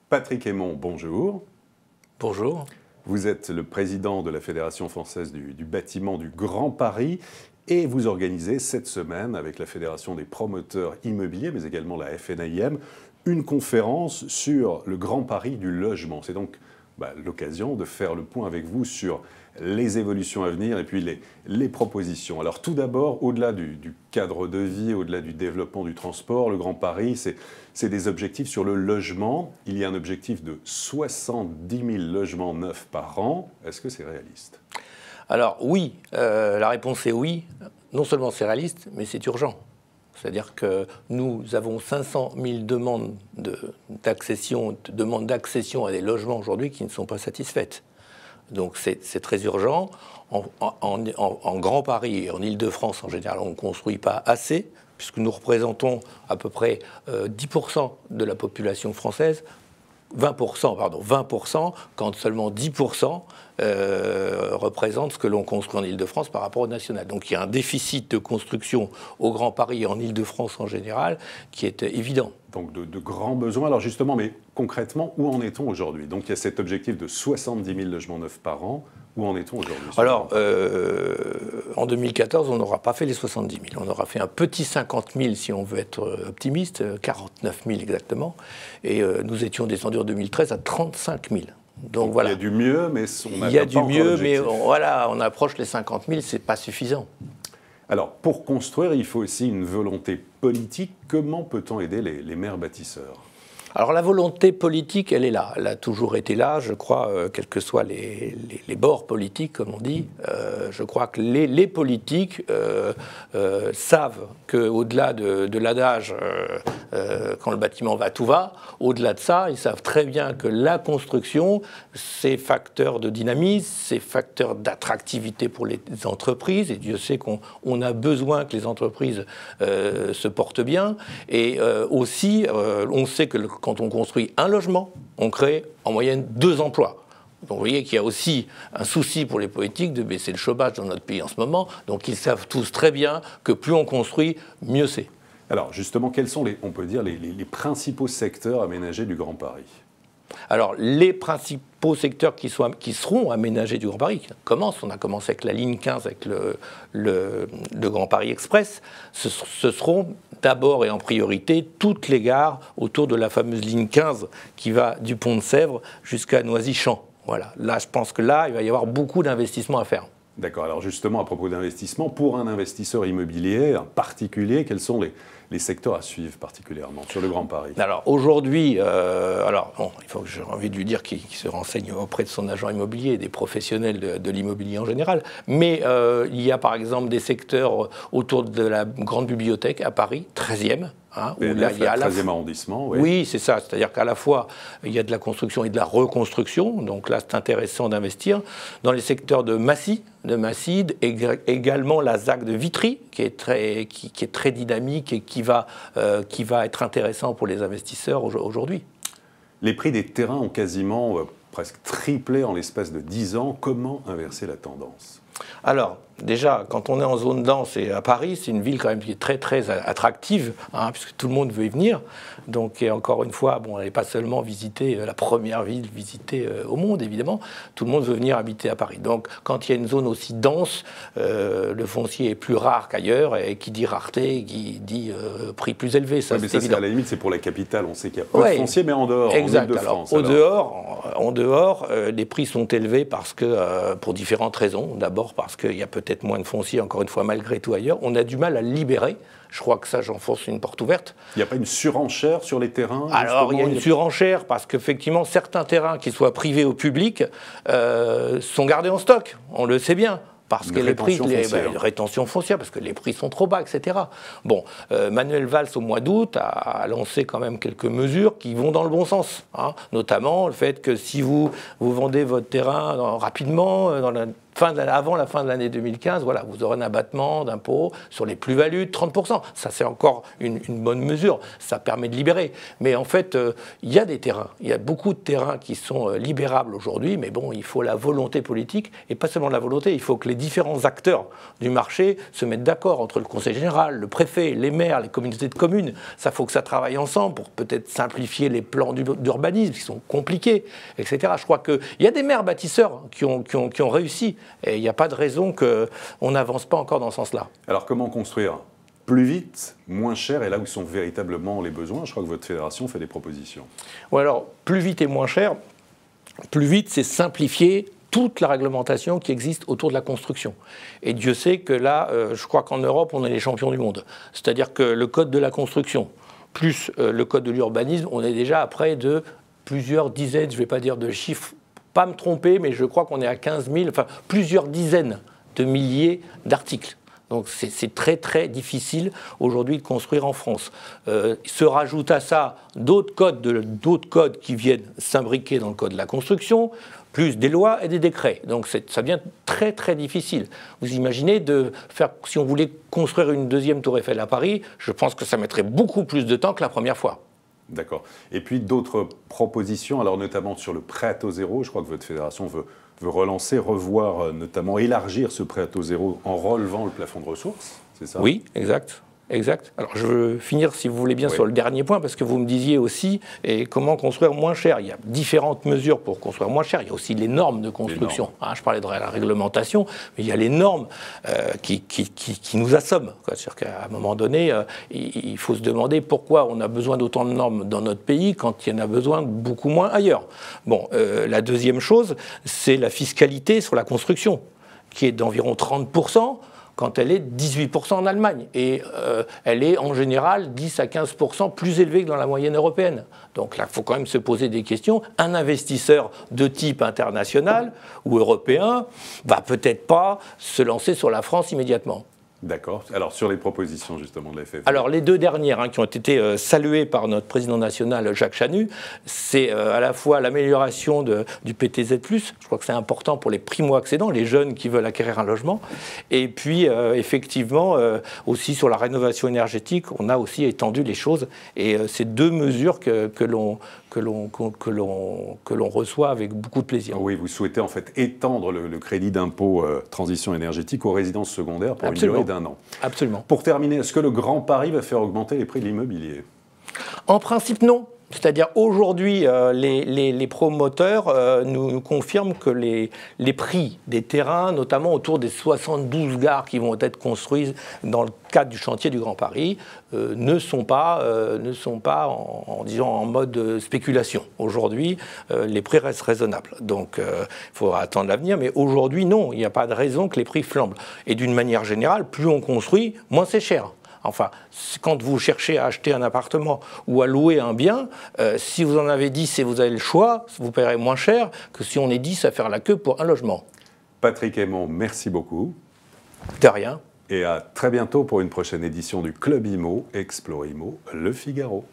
Patrick Hémon, bonjour. Bonjour. Vous êtes le président de la Fédération française du bâtiment du Grand Paris et vous organisez cette semaine avec la Fédération des promoteurs immobiliers, mais également la FNAIM, une conférence sur le Grand Paris du logement. C'est donc l'occasion de faire le point avec vous sur les évolutions à venir et puis les propositions. Alors tout d'abord, au-delà du cadre de vie, au-delà du développement du transport, le Grand Paris, c'est des objectifs sur le logement. Il y a un objectif de 70 000 logements neufs par an. Est-ce que c'est réaliste? Alors oui, la réponse est oui. Non seulement c'est réaliste, mais c'est urgent. C'est-à-dire que nous avons 500 000 demandes d'accession à des logements aujourd'hui qui ne sont pas satisfaites. Donc c'est très urgent. En Grand Paris et en Île-de-France, en général, on ne construit pas assez, puisque nous représentons à peu près 10% de la population française. 20%, quand seulement 10% représente ce que l'on construit en Île-de-France par rapport au national. Donc il y a un déficit de construction au Grand Paris et en Île-de-France en général qui est évident. Donc de grands besoins. Alors justement, mais concrètement, où en est-on aujourd'hui? Donc il y a cet objectif de 70 000 logements neufs par an. Où en est-on aujourd'hui? Alors, en 2014, on n'aura pas fait les 70 000. On aura fait un petit 50 000 si on veut être optimiste, 49 000 exactement. Et nous étions descendus en 2013 à 35 000. Donc voilà. Il y a du mieux, mais il y a du mieux, mais voilà, on approche les 50 000, c'est pas suffisant. Alors, pour construire, il faut aussi une volonté politique. Comment peut-on aider les maires bâtisseurs? Alors la volonté politique, elle est là. Elle a toujours été là, je crois, quels que soient les bords politiques, comme on dit. Je crois que les politiques savent qu'au-delà de l'adage quand le bâtiment va, tout va, au-delà de ça, ils savent très bien que la construction, c'est facteur de dynamisme, c'est facteur d'attractivité pour les entreprises. Et Dieu sait qu'on a besoin que les entreprises se portent bien. Et aussi, on sait que quand on construit un logement, on crée en moyenne 2 emplois. Donc vous voyez qu'il y a aussi un souci pour les politiques de baisser le chômage dans notre pays en ce moment. Donc ils savent tous très bien que plus on construit, mieux c'est. Alors justement, quels sont on peut dire, les principaux secteurs aménagés du Grand Paris? Alors les principaux secteurs qui seront aménagés du Grand Paris, on a commencé avec la ligne 15, avec le Grand Paris Express, ce seront d'abord et en priorité toutes les gares autour de la fameuse ligne 15 qui va du pont de Sèvres jusqu'à Noisy-Champs. Voilà. Là, je pense que là, il va y avoir beaucoup d'investissements à faire. D'accord. Alors justement, à propos d'investissement, pour un investisseur immobilier, un particulier, quels sont les secteurs à suivre particulièrement sur le Grand Paris? Alors aujourd'hui, il faut que j'ai envie de lui dire qu'il se renseigne auprès de son agent immobilier et des professionnels de l'immobilier en général. Mais il y a par exemple des secteurs autour de la grande bibliothèque à Paris, 13e. Où là, il y a le 13e arrondissement. Oui, oui c'est ça. C'est-à-dire qu'à la fois, il y a de la construction et de la reconstruction. Donc là, c'est intéressant d'investir. Dans les secteurs de Massy, également la ZAC de Vitry, qui est très dynamique et qui va être intéressant pour les investisseurs aujourd'hui. Les prix des terrains ont quasiment presque triplé en l'espace de 10 ans. Comment inverser la tendance? Alors, déjà, quand on est en zone dense et à Paris, c'est une ville quand même qui est très très attractive, puisque tout le monde veut y venir. Donc, et encore une fois, elle n'est pas seulement visiter la première ville visitée au monde, évidemment. Tout le monde veut venir habiter à Paris. Donc, quand il y a une zone aussi dense, le foncier est plus rare qu'ailleurs, et qui dit rareté, qui dit prix plus élevé. Ça, mais ça, à la limite, c'est pour la capitale. On sait qu'il y a peu de foncier, mais en dehors, exact. En Île-de-France. En dehors, les prix sont élevés parce que, pour différentes raisons. D'abord parce qu'il y a peut-être moins de foncier, encore une fois, malgré tout ailleurs. On a du mal à libérer. Je crois que ça, j'enfonce une porte ouverte. Il n'y a pas une surenchère sur les terrains? Alors, il y a une surenchère parce qu'effectivement, certains terrains, qu'ils soient privés ou publics, sont gardés en stock. On le sait bien. Parce que les prix, rétention foncière, parce que les prix sont trop bas, etc. Bon, Manuel Valls, au mois d'août, a lancé quand même quelques mesures qui vont dans le bon sens. Notamment le fait que si vous vendez votre terrain rapidement, avant la fin de l'année 2015, voilà, vous aurez un abattement d'impôt sur les plus-values de 30%. Ça, c'est encore une bonne mesure. Ça permet de libérer. Mais en fait, il y a des terrains. Il y a beaucoup de terrains qui sont libérables aujourd'hui. Mais bon, il faut la volonté politique. Et pas seulement la volonté, il faut que les différents acteurs du marché se mettent d'accord entre le Conseil général, le préfet, les maires, les communautés de communes. Ça, faut que ça travaille ensemble pour peut-être simplifier les plans d'urbanisme qui sont compliqués, etc. Je crois qu'il y a des maires bâtisseurs qui ont réussi. Et il n'y a pas de raison qu'on n'avance pas encore dans ce sens-là. Alors comment construire plus vite, moins cher, et là où sont véritablement les besoins? Je crois que votre fédération fait des propositions. Ou alors, plus vite et moins cher, plus vite, c'est simplifier toute la réglementation qui existe autour de la construction. Et Dieu sait que là, je crois qu'en Europe, on est les champions du monde. C'est-à-dire que le code de la construction, plus le code de l'urbanisme, on est déjà à près de plusieurs dizaines, je ne vais pas dire de chiffres, pas me tromper, mais je crois qu'on est à 15 000, enfin plusieurs dizaines de milliers d'articles. Donc c'est très très difficile aujourd'hui de construire en France. Se rajoute à ça d'autres codes qui viennent s'imbriquer dans le code de la construction, plus des lois et des décrets. Donc ça devient très très difficile. Vous imaginez si on voulait construire une deuxième tour Eiffel à Paris, je pense que ça mettrait beaucoup plus de temps que la première fois. D'accord. Et puis d'autres propositions, alors notamment sur le prêt à taux zéro, je crois que votre fédération veut relancer, revoir, notamment élargir ce prêt à taux zéro en relevant le plafond de ressources, c'est ça? Oui, exact. Exact. Alors je veux finir, si vous voulez bien, sur le dernier point, parce que vous me disiez aussi comment construire moins cher. Il y a différentes mesures pour construire moins cher. Il y a aussi les normes de construction. Je parlais de la réglementation, mais il y a les normes qui nous assomment. C'est-à-dire qu'à un moment donné, il faut se demander pourquoi on a besoin d'autant de normes dans notre pays quand il y en a besoin beaucoup moins ailleurs. Bon, la deuxième chose, c'est la fiscalité sur la construction, qui est d'environ 30%. Quand elle est 18% en Allemagne. Et elle est en général 10 à 15% plus élevée que dans la moyenne européenne. Donc là, il faut quand même se poser des questions. Un investisseur de type international ou européen va peut-être pas se lancer sur la France immédiatement. D'accord. Alors, sur les propositions, justement, de la FFV. Alors, les deux dernières qui ont été saluées par notre président national, Jacques Chanu, c'est à la fois l'amélioration du PTZ+, je crois que c'est important pour les primo-accédants, les jeunes qui veulent acquérir un logement, et puis, effectivement, aussi sur la rénovation énergétique, on a aussi étendu les choses, et c'est deux mesures que l'on reçoit avec beaucoup de plaisir. Oui, vous souhaitez en fait étendre le crédit d'impôt transition énergétique aux résidences secondaires pour une durée d'1 an. Absolument. Pour terminer, est-ce que le Grand Paris va faire augmenter les prix de l'immobilier? En principe, non. C'est-à-dire aujourd'hui, les promoteurs nous confirment que les prix des terrains, notamment autour des 72 gares qui vont être construites dans le cadre du chantier du Grand Paris, ne sont pas en mode spéculation. Aujourd'hui, les prix restent raisonnables. Donc, il faudra attendre l'avenir. Mais aujourd'hui, non, il n'y a pas de raison que les prix flambent. Et d'une manière générale, plus on construit, moins c'est cher. Enfin, quand vous cherchez à acheter un appartement ou à louer un bien, si vous en avez 10 et vous avez le choix, vous paierez moins cher que si on est 10 à faire la queue pour un logement. Patrick Hémon, merci beaucoup. De rien. Et à très bientôt pour une prochaine édition du Club Imo, Explore Imo, Le Figaro.